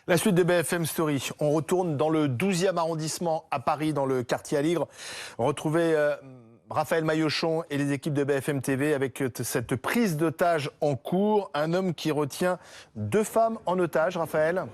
La suite de BFM Story. On retourne dans le 12e arrondissement à Paris, dans le quartier Aligre. Retrouver Raphaël Maillochon et les équipes de BFM TV avec cette prise d'otage en cours. Un homme qui retient 2 femmes en otage, Raphaël.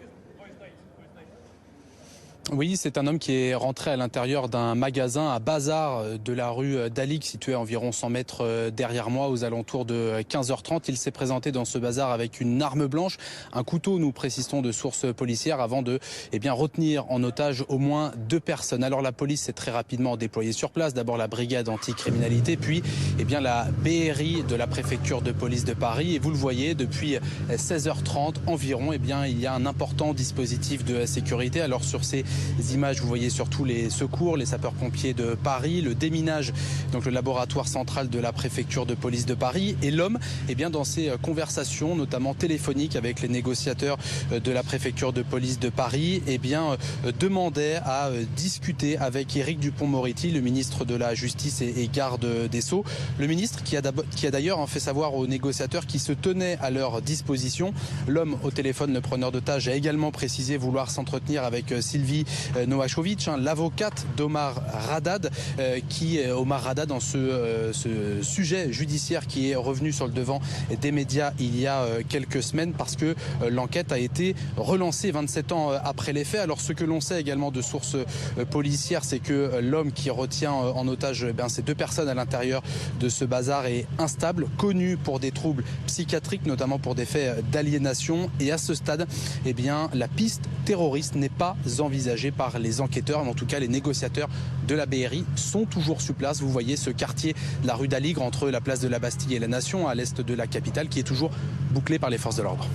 Oui, c'est un homme qui est rentré à l'intérieur d'un magasin à Bazar de la rue d'Aligre, situé à environ 100 mètres derrière moi, aux alentours de 15h30. Il s'est présenté dans ce bazar avec une arme blanche, un couteau, nous précisons de sources policières, avant de retenir en otage au moins 2 personnes. Alors la police s'est très rapidement déployée sur place. D'abord la brigade anticriminalité, puis la BRI de la préfecture de police de Paris. Et vous le voyez, depuis 16h30 environ, il y a un important dispositif de sécurité. Alors sur ces images, vous voyez surtout les secours, les sapeurs-pompiers de Paris, le déminage, donc le laboratoire central de la préfecture de police de Paris. Et l'homme, dans ces conversations, notamment téléphoniques avec les négociateurs de la préfecture de police de Paris, demandait à discuter avec Éric Dupond-Moretti, le ministre de la Justice et garde des Sceaux. Le ministre qui a d'ailleurs fait savoir aux négociateurs qui se tenaient à leur disposition. L'homme au téléphone, le preneur d'otage, a également précisé vouloir s'entretenir avec Sylvie Novakovic, l'avocate d'Omar Haddad, Omar Haddad, dans ce sujet judiciaire qui est revenu sur le devant des médias il y a quelques semaines, parce que l'enquête a été relancée 27 ans après les faits. Alors ce que l'on sait également de sources policières, c'est que l'homme qui retient en otage ces 2 personnes à l'intérieur de ce bazar est instable, connu pour des troubles psychiatriques, notamment pour des faits d'aliénation. Et à ce stade, la piste terroriste n'est pas envisagée par les enquêteurs, mais en tout cas les négociateurs de la BRI sont toujours sur place. Vous voyez ce quartier de la rue d'Aligre, entre la place de la Bastille et la Nation, à l'est de la capitale, qui est toujours bouclé par les forces de l'ordre.